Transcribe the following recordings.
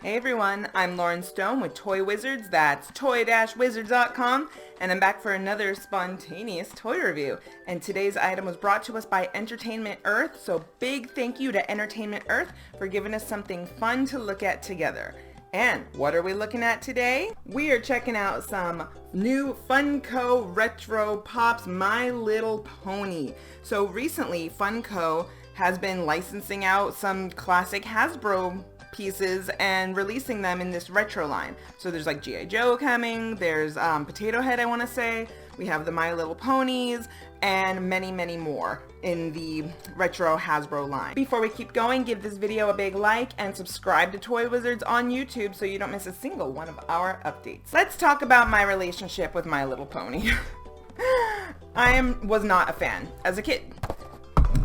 Hey everyone, I'm Lauren Stone with Toy Wizards, that's toy-wizards.com, and I'm back for another spontaneous toy review. And today's item was brought to us by Entertainment Earth, so big thank you to Entertainment Earth for giving us something fun to look at together. And what are we looking at today? We are checking out some new Funko Retro Pops My Little Pony. So recently, Funko has been licensing out some classic Hasbro pieces and releasing them in this retro line. So there's like G.I. Joe coming, there's Potato Head, I want to say, we have the My Little Ponies, and many, many more in the retro Hasbro line. Before we keep going, give this video a big like and subscribe to Toy Wizards on YouTube so you don't miss a single one of our updates. Let's talk about my relationship with My Little Pony. was not a fan as a kid.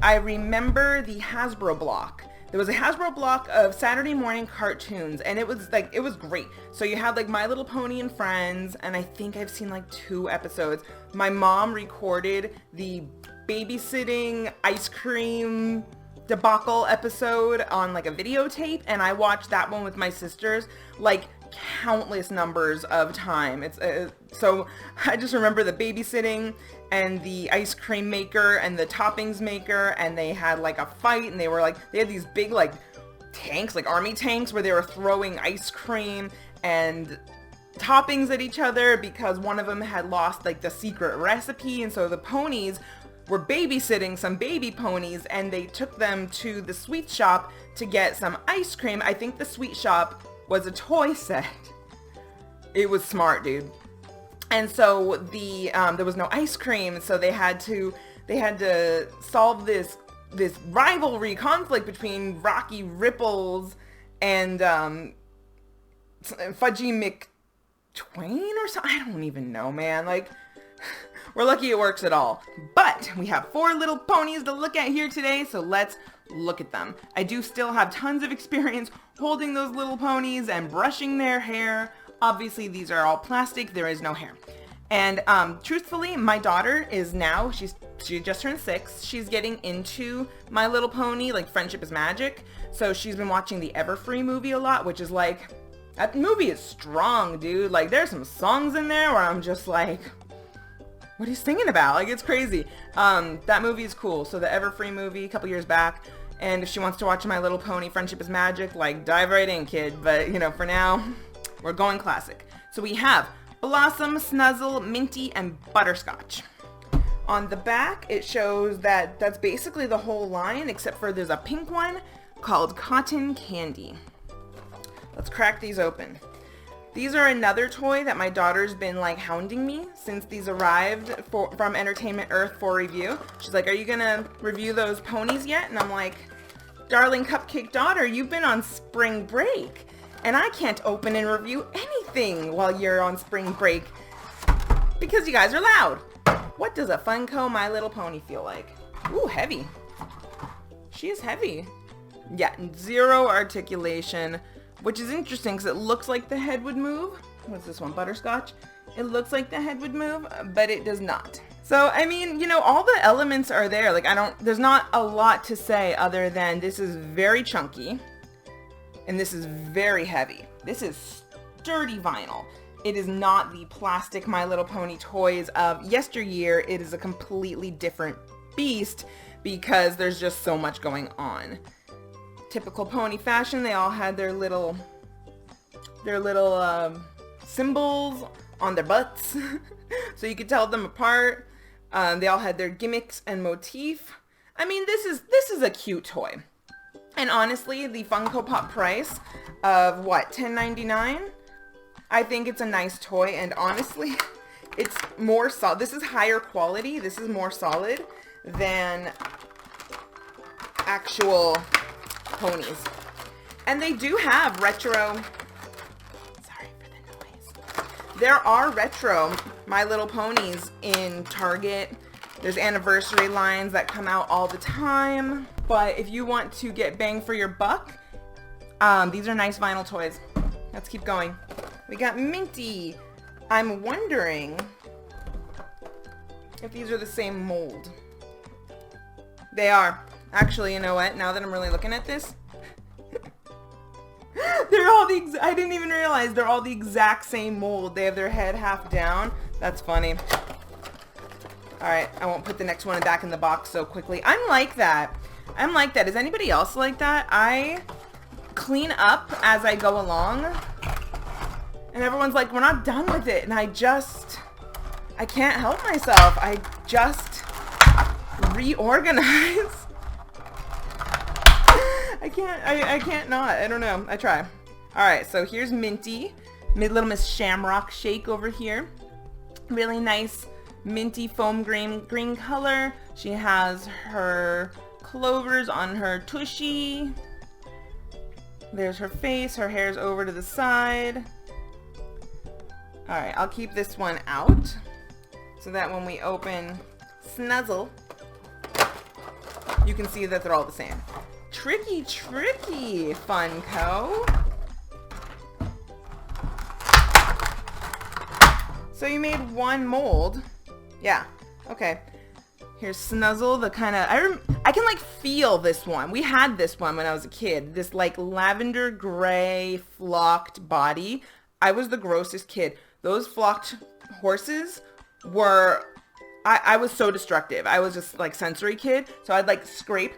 I remember the Hasbro block. There was a Hasbro block of Saturday morning cartoons, and it was great. So you had like My Little Pony and Friends, and I think I've seen like 2 episodes. My mom recorded the babysitting ice cream debacle episode on like a videotape, and I watched that one with my sisters like countless numbers of time. So I just remember the babysitting and the ice cream maker and the toppings maker, and they had like a fight, and they had these big like tanks, like army tanks, where they were throwing ice cream and toppings at each other because one of them had lost like the secret recipe. And so the ponies were babysitting some baby ponies, and they took them to the sweet shop to get some ice cream. I think the sweet shop was a toy set. It was smart, dude. And so there was no ice cream, so they had to solve this rivalry conflict between Rocky Ripples and Fudgy McTwain or something. I don't even know, man. Like, we're lucky it works at all. But we have 4 little ponies to look at here today, so let's look at them. I do still have tons of experience holding those little ponies and brushing their hair. Obviously, these are all plastic. There is no hair. And truthfully, my daughter is now, she just turned 6. She's getting into My Little Pony, like Friendship is Magic. So she's been watching the Everfree movie a lot, which is like, that movie is strong, dude. Like, there's some songs in there where I'm just like, what are you singing about? Like, it's crazy. That movie is cool. So the Everfree movie a couple years back. And if she wants to watch My Little Pony Friendship is Magic, like, dive right in, kid. But, you know, for now, we're going classic. So we have Blossom, Snuzzle, Minty, and Butterscotch. On the back, it shows that that's basically the whole line, except for there's a pink one called Cotton Candy. Let's crack these open. These are another toy that my daughter's been like hounding me since these arrived from Entertainment Earth for review. She's like, are you gonna review those ponies yet? And I'm like, darling cupcake daughter, you've been on spring break, and I can't open and review anything while you're on spring break because you guys are loud. What does a Funko My Little Pony feel like? Ooh, heavy. She is heavy. Yeah, 0 articulation, which is interesting because it looks like the head would move. What's this one, Butterscotch? It looks like the head would move, but it does not. So, I mean, you know, all the elements are there. Like, there's not a lot to say other than this is very chunky and this is very heavy. This is sturdy vinyl. It is not the plastic My Little Pony toys of yesteryear. It is a completely different beast because there's just so much going on. Typical pony fashion, they all had their little symbols on their butts so you could tell them apart. They all had their gimmicks and motif. I mean, this is a cute toy. And honestly, the Funko Pop price of what, $10.99? I think it's a nice toy, and honestly, it's more solid. This is higher quality. This is more solid than actual ponies. And they do have retro, sorry for the noise. There are retro My Little Ponies in Target. There's anniversary lines that come out all the time. But if you want to get bang for your buck, these are nice vinyl toys. Let's keep going. We got Minty. I'm wondering if these are the same mold. They are. Actually, you know what? Now that I'm really looking at this, They're all I didn't even realize they're all the exact same mold. They have their head half down. That's funny. All right, I won't put the next one back in the box so quickly. I'm like that. I'm like that. Is anybody else like that? I clean up as I go along. And everyone's like, we're not done with it. And I can't help myself. I just reorganize. I can't not. I don't know. I try. All right, so here's Minty. Little Miss Shamrock Shake over here. Really nice minty foam green color. She has her clovers on her tushy. There's her face. Her hair's over to the side. All right, I'll keep this one out so that when we open Snuzzle, you can see that they're all the same. Tricky, Funko. So you made one mold. Yeah, okay. Here's Snuzzle, the kind of, I can like feel this one. We had this one when I was a kid. This like lavender gray flocked body. I was the grossest kid. Those flocked horses were, I was so destructive. I was just like sensory kid. So I'd like scrape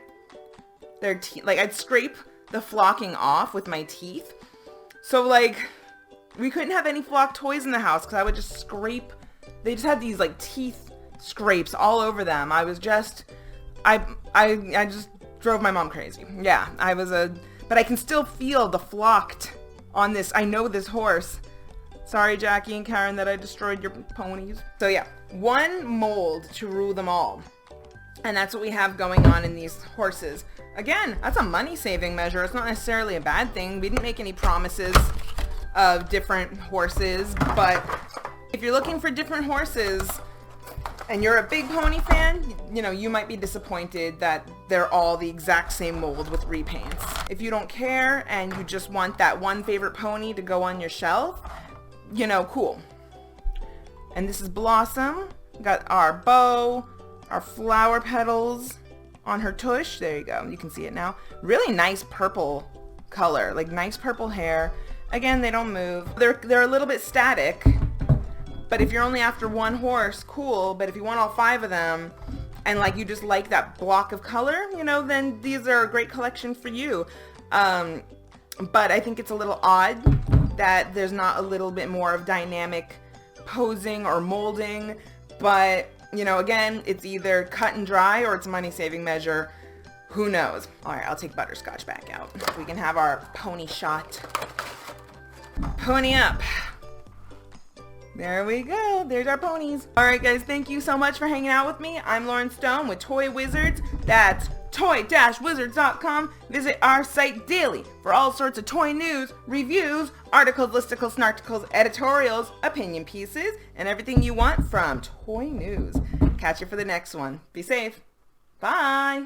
their teeth, like I'd scrape the flocking off with my teeth. So like we couldn't have any flock toys in the house because I would just scrape. They just had these like teeth scrapes all over them. I was just, I just drove my mom crazy. Yeah, but I can still feel the flocked on this. I know this horse. Sorry, Jackie and Karen, that I destroyed your ponies. So yeah, one mold to rule them all. And that's what we have going on in these horses. Again, that's a money-saving measure. It's not necessarily a bad thing. We didn't make any promises of different horses, but if you're looking for different horses and you're a big pony fan, you know, you might be disappointed that they're all the exact same mold with repaints. If you don't care and you just want that one favorite pony to go on your shelf, you know, cool. And this is Blossom. We got our bow, our flower petals on her tush. There you go. You can see it now. Really nice purple color, like nice purple hair. Again, they don't move. They're a little bit static, but if you're only after one horse, cool. But if you want all 5 of them and like you just like that block of color, you know, then these are a great collection for you. But I think it's a little odd that there's not a little bit more of dynamic posing or molding. But, you know, again, it's either cut and dry or it's a money-saving measure. Who knows? All right, I'll take Butterscotch back out. We can have our pony shot. Pony up. There we go. There's our ponies. All right, guys, thank you so much for hanging out with me. I'm Lauren Stone with Toy Wizards. That's toy-wizards.com. Visit our site daily for all sorts of toy news, reviews, articles, listicles, snarticles, editorials, opinion pieces, and everything you want from toy news. Catch you for the next one. Be safe. Bye.